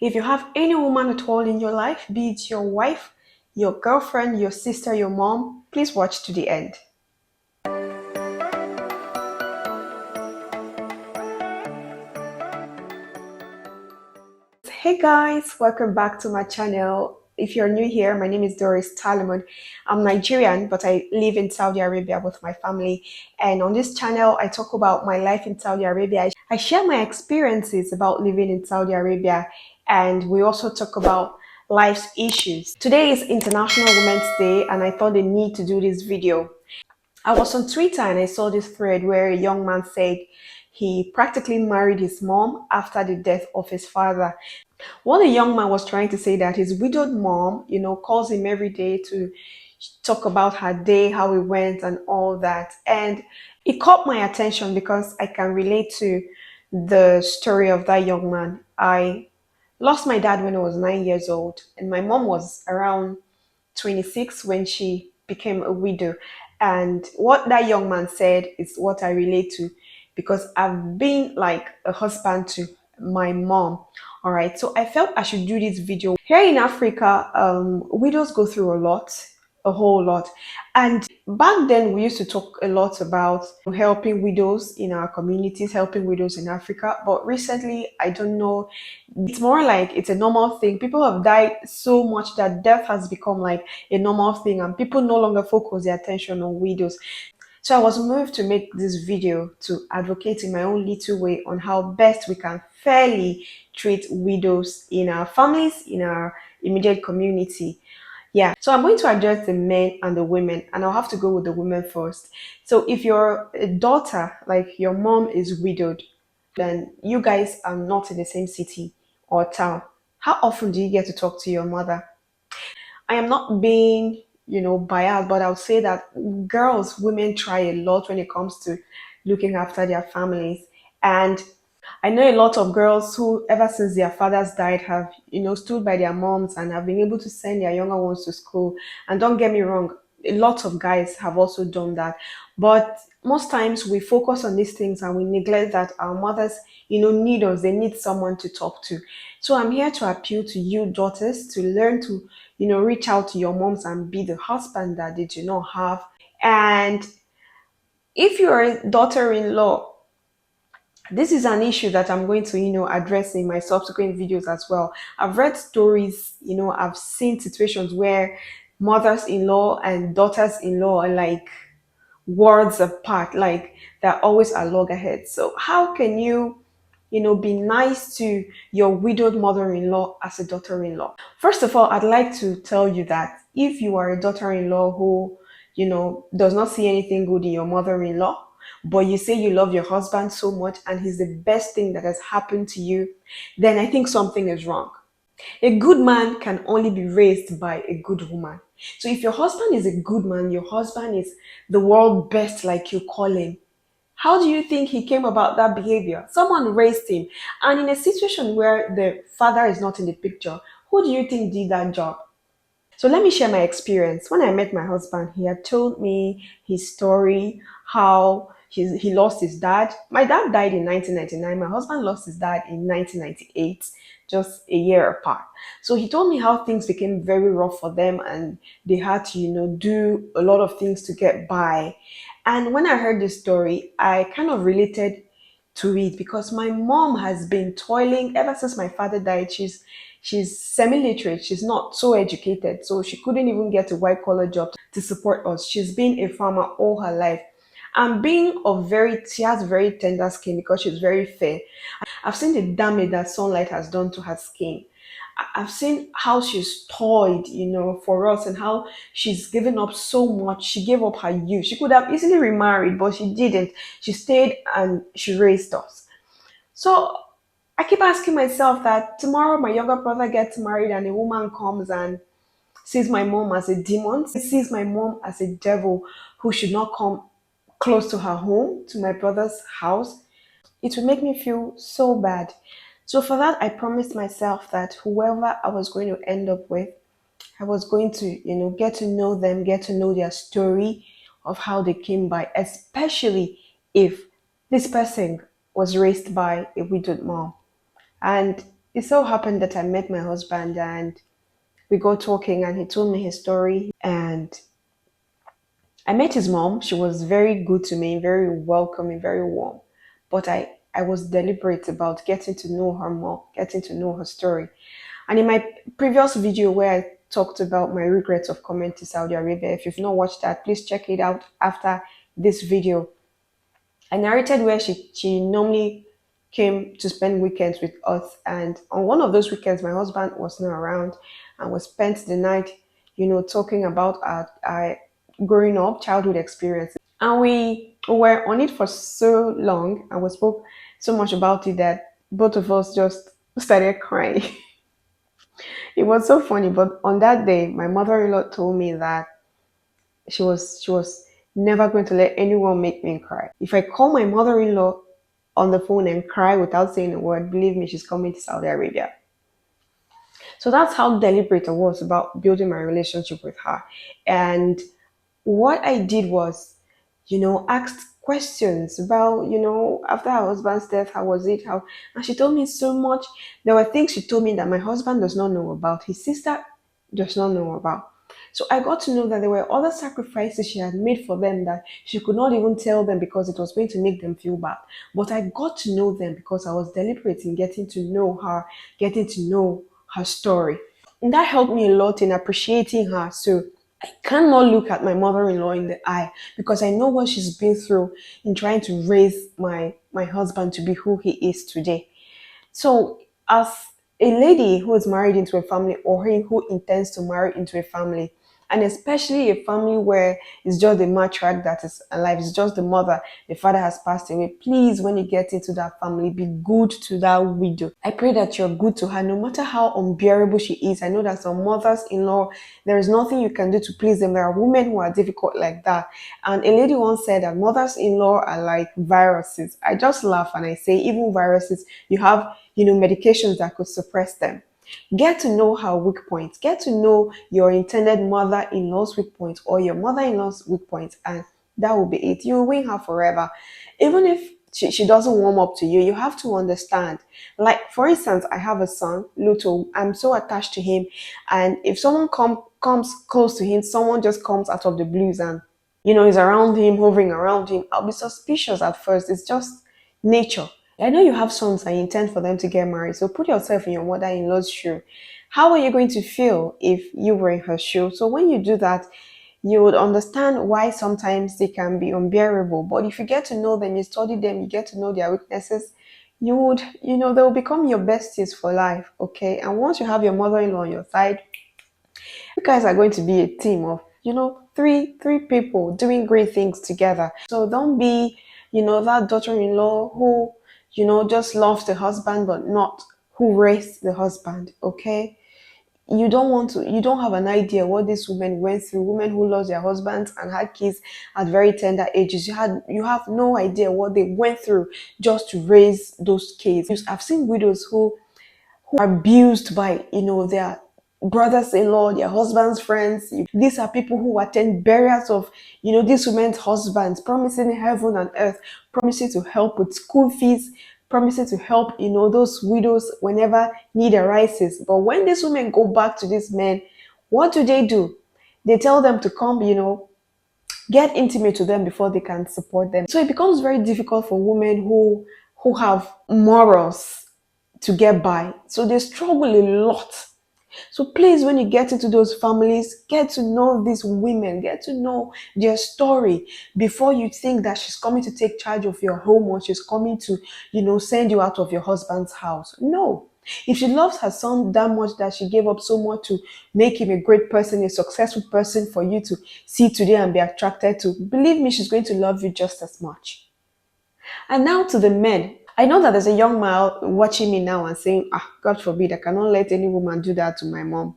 If you have any woman at all in your life, be it your wife, your girlfriend, your sister, your mom, please watch to the end. Hey guys, welcome back to my channel. If you're new here, my name is Doris Talomon. I'm Nigerian, but I live in Saudi Arabia with my family. And on this channel, I talk about my life in Saudi Arabia. I share my experiences about living in Saudi Arabia, and we also talk about life's issues. Today is International Women's Day, and I thought the need to do this video. I was on Twitter and I saw this thread where a young man said he practically married his mom after the death of his father. What the young man was trying to say that his widowed mom, calls him every day to talk about her day, how it went, and all that. And it caught my attention because I can relate to the story of that young man. I lost my dad when I was 9 years old, and my mom was around 26 when she became a widow. And what that young man said is what I relate to because I've been like a husband to my mom. All right, so I felt I should do this video. Here in Africa, widows go through a whole lot. And back then, we used to talk a lot about helping widows in our communities, helping widows in Africa. But recently, I don't know, it's more like it's a normal thing. People have died so much that death has become like a normal thing, and people no longer focus their attention on widows. So I was moved to make this video to advocate in my own little way on how best we can fairly treat widows in our families, in our immediate community. Yeah, so I'm going to address the men and the women, and I'll have to go with the women first. So if you're a daughter, like your mom is widowed, then you guys are not in the same city or town. How often do you get to talk to your mother? I am not being, biased, but I'll say that women try a lot when it comes to looking after their families. And I know a lot of girls who, ever since their fathers died, have, stood by their moms and have been able to send their younger ones to school. And don't get me wrong, a lot of guys have also done that. But most times we focus on these things and we neglect that our mothers, need us. They need someone to talk to. So I'm here to appeal to you daughters to learn to, reach out to your moms and be the husband that they do not have. And if you're a daughter-in-law, this is an issue that I'm going to, address in my subsequent videos as well. I've read stories, I've seen situations where mothers-in-law and daughters-in-law are like worlds apart, like they're always at loggerheads. So how can you, be nice to your widowed mother-in-law as a daughter-in-law? First of all, I'd like to tell you that if you are a daughter-in-law who, does not see anything good in your mother-in-law, but you say you love your husband so much and he's the best thing that has happened to you, then I think something is wrong. A good man can only be raised by a good woman. So if your husband is a good man, your husband is the world best, like you call him, how do you think he came about that behavior? Someone raised him. And in a situation where the father is not in the picture, who do you think did that job? So let me share my experience. When I met my husband, he had told me his story, how he lost his dad. My dad died in 1999. My husband lost his dad in 1998, just a year apart. So he told me how things became very rough for them and they had to, do a lot of things to get by. And when I heard this story, I kind of related to it because my mom has been toiling ever since my father died. She's semi-literate. She's not so educated, so she couldn't even get a white collar job to support us. She's been a farmer all her life. And she has very tender skin because she's very fair. I've seen the damage that sunlight has done to her skin. I've seen how she's toiled, for us and how she's given up so much. She gave up her youth. She could have easily remarried, but she didn't. She stayed and she raised us. So I keep asking myself that tomorrow my younger brother gets married and a woman comes and sees my mom as a demon, sees my mom as a devil who should not come close to her home, to my brother's house. It would make me feel so bad. So for that, I promised myself that whoever I was going to end up with, I was going to, get to know them, get to know their story of how they came by, especially if this person was raised by a widowed mom. And It so happened that I met my husband and we got talking and he told me his story. And I met his mom. She was very good to me, very welcoming, very warm. But I was deliberate about getting to know her more, getting to know her story. And in my previous video where I talked about my regrets of coming to Saudi Arabia, if you've not watched that, please check it out after this video. I narrated where she normally came to spend weekends with us, and on one of those weekends, my husband was not around, and we spent the night, talking about our growing up childhood experiences. And we were on it for so long, and we spoke so much about it that both of us just started crying. It was so funny, but on that day, my mother-in-law told me that she was never going to let anyone make me cry. If I call my mother-in-law on the phone and cry without saying a word, believe me, she's coming to Saudi Arabia. So that's how deliberate I was about building my relationship with her. And what I did was, asked questions about, after her husband's death, how was it? How and she told me so much. There were things she told me that my husband does not know about, his sister does not know about. So I got to know that there were other sacrifices she had made for them that she could not even tell them because it was going to make them feel bad. But I got to know them because I was deliberate in getting to know her, getting to know her story. And that helped me a lot in appreciating her. So I cannot look at my mother-in-law in the eye because I know what she's been through in trying to raise my husband to be who he is today. So, as a lady who is married into a family or who intends to marry into a family, and especially a family where it's just the matriarch that is alive, it's just the mother, the father has passed away, please, when you get into that family, be good to that widow. I pray that you're good to her, no matter how unbearable she is. I know that some mothers-in-law, there is nothing you can do to please them. There are women who are difficult like that. And a lady once said that mothers-in-law are like viruses. I just laugh and I say, even viruses, you have, medications that could suppress them. Get to know her weak points. Get to know your intended mother-in-law's weak points or your mother-in-law's weak points, and that will be it. You will win her forever. Even if she doesn't warm up to you, you have to understand. Like, for instance, I have a son, Luto. I'm so attached to him. And if someone comes close to him, someone just comes out of the blues and, is around him, hovering around him, I'll be suspicious at first. It's just nature. I know you have sons and you intend for them to get married, so put yourself in your mother-in-law's shoe. How are you going to feel if you were in her shoe? So when you do that, you would understand why sometimes they can be unbearable. But if you get to know them, you study them, you get to know their weaknesses, you would, they'll become your besties for life, okay? And once you have your mother-in-law on your side, you guys are going to be a team of, three people doing great things together. So don't be, that daughter-in-law who, just loves the husband but not who raised the husband, okay? You don't have an idea what these women went through, women who lost their husbands and had kids at very tender ages. You have no idea what they went through just to raise those kids. I've seen widows who are abused by, their brothers-in-law, their husbands' friends. These are people who attend burials of, these women's husbands, promising heaven and earth, promising to help with school fees, promising to help, those widows whenever need arises. But when these women go back to these men, what do? They tell them to come, get intimate with them before they can support them. So it becomes very difficult for women who have morals to get by. So they struggle a lot. So please, when you get into those families, get to know these women, get to know their story before you think that she's coming to take charge of your home or she's coming to, send you out of your husband's house. No. If she loves her son that much that she gave up so much to make him a great person, a successful person for you to see today and be attracted to, believe me, she's going to love you just as much. And now to the men. I know that there's a young man watching me now and saying, God forbid, I cannot let any woman do that to my mom.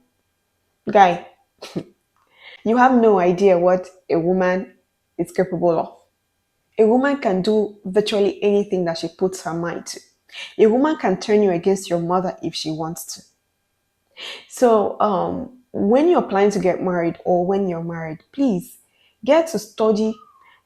Guy, you have no idea what a woman is capable of. A woman can do virtually anything that she puts her mind to. A woman can turn you against your mother if she wants to. So, when you're planning to get married or when you're married, please get to study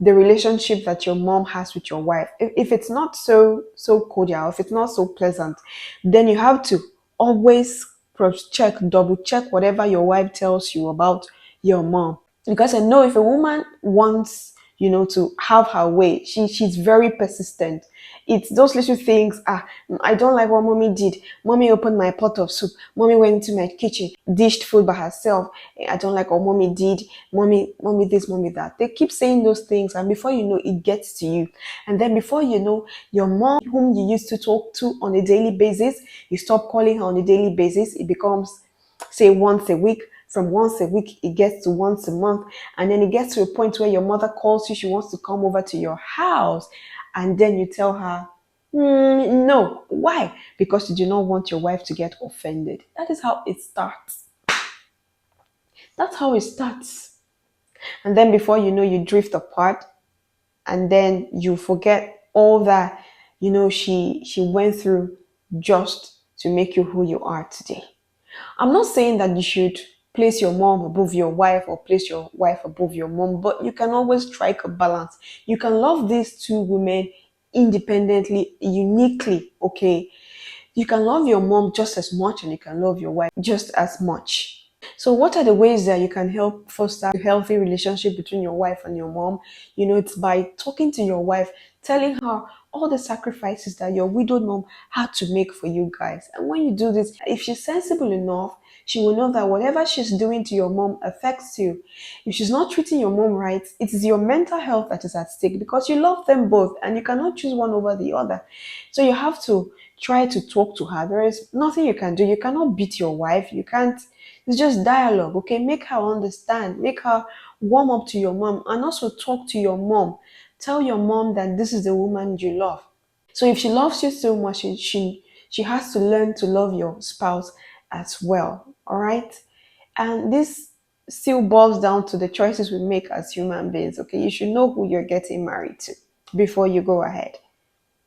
the relationship that your mom has with your wife. If it's not so cordial, if it's not so pleasant, then you have to always cross check, double check whatever your wife tells you about your mom. Because I know if a woman wants, to have her way, she's very persistent. It's those little things. I don't like what mommy did. Mommy opened my pot of soup. Mommy went into my kitchen, dished food by herself. I don't like what mommy did. Mommy this, mommy that. They keep saying those things, and before you know, it gets to you. And then before you know, your mom, whom you used to talk to on a daily basis, you stop calling her on a daily basis. It becomes, say, once a week. From once a week, it gets to once a month. And then it gets to a point where your mother calls you, she wants to come over to your house. And then you tell her, no. Why? Because you do not want your wife to get offended. That is how it starts. That's how it starts. And then before you know, you drift apart, and then you forget all that, she went through just to make you who you are today. I'm not saying that you should place your mom above your wife or place your wife above your mom, but you can always strike a balance. You can love these two women independently, uniquely, okay? You can love your mom just as much and you can love your wife just as much. So, what are the ways that you can help foster a healthy relationship between your wife and your mom? It's by talking to your wife, telling her all the sacrifices that your widowed mom had to make for you guys. And when you do this, if she's sensible enough, she will know that whatever she's doing to your mom affects you. If she's not treating your mom right, it is your mental health that is at stake because you love them both and you cannot choose one over the other. So, you have to try to talk to her. There is nothing you can do. You cannot beat your wife. You can't. It's just dialogue, okay? Make her understand. Make her warm up to your mom and also talk to your mom. Tell your mom that this is the woman you love. So if she loves you so much, she has to learn to love your spouse as well. All right? And this still boils down to the choices we make as human beings. Okay, you should know who you're getting married to before you go ahead.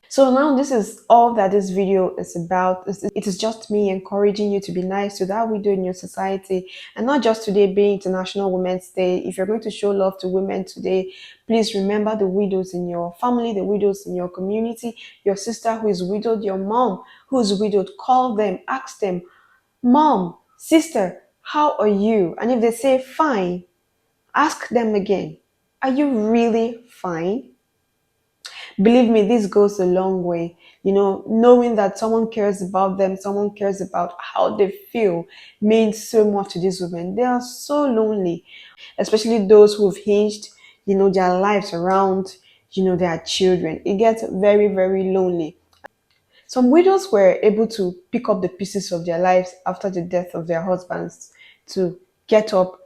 So now this is all that this video is about. It is just me encouraging you to be nice to that widow in your society. And not just today being International Women's Day. If you're going to show love to women today, please remember the widows in your family, the widows in your community, your sister who is widowed, your mom who is widowed. Call them, ask them, Mom, sister, how are you? And if they say fine, ask them again, are you really fine? Believe me, this goes a long way. Knowing that someone cares about them, someone cares about how they feel means so much to these women. They are so lonely, especially those who've hinged, their lives around, their children. It gets very, very lonely. Some widows were able to pick up the pieces of their lives after the death of their husbands to get up,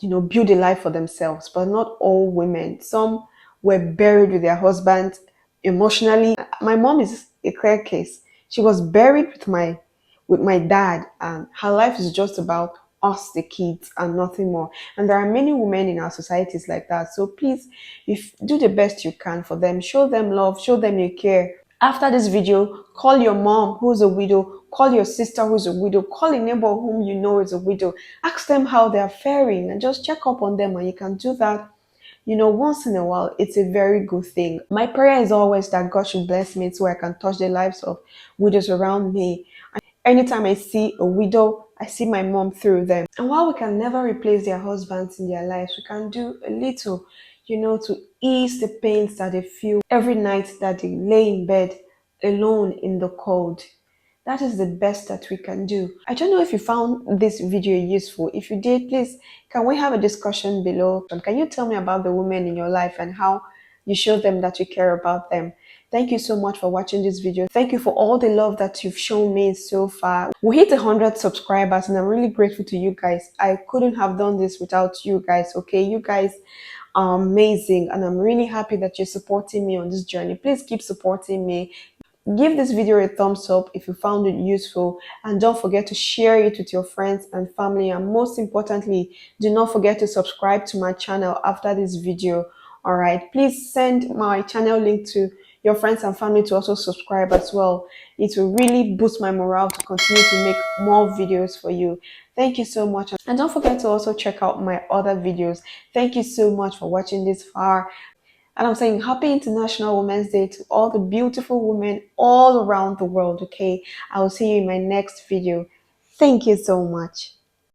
build a life for themselves, but not all women. Some were buried with their husbands emotionally. My mom is a clear case. She was buried with my dad, and her life is just about us, the kids, and nothing more. And there are many women in our societies like that. So please, if do the best you can for them, show them love, show them you care. After this video, call your mom who's a widow, call your sister who's a widow, call a neighbor whom you know is a widow. Ask them how they're faring and just check up on them. And you can do that, once in a while. It's a very good thing. My prayer is always that God should bless me so I can touch the lives of widows around me. Anytime I see a widow, I see my mom through them. And while we can never replace their husbands in their lives, we can do a little, to ease the pains that they feel every night that they lay in bed alone in the cold. That is the best that we can do. I don't know if you found this video useful. If you did, please, can we have a discussion below? Can you tell me about the women in your life and how you show them that you care about them? Thank you so much for watching this video. Thank you for all the love that you've shown me so far. We hit 100 subscribers and I'm really grateful to you guys. I couldn't have done this without you guys, okay? You guys are amazing and I'm really happy that you're supporting me on this journey. Please keep supporting me. Give this video a thumbs up if you found it useful, and don't forget to share it with your friends and family, and most importantly, do not forget to subscribe to my channel after this video. All right, please send my channel link to your friends and family to also subscribe as well. It will really boost my morale to continue to make more videos for you. Thank you so much, and don't forget to also check out my other videos. Thank you so much for watching this far. And I'm saying happy International Women's Day to all the beautiful women all around the world, okay? I will see you in my next video. Thank you so much.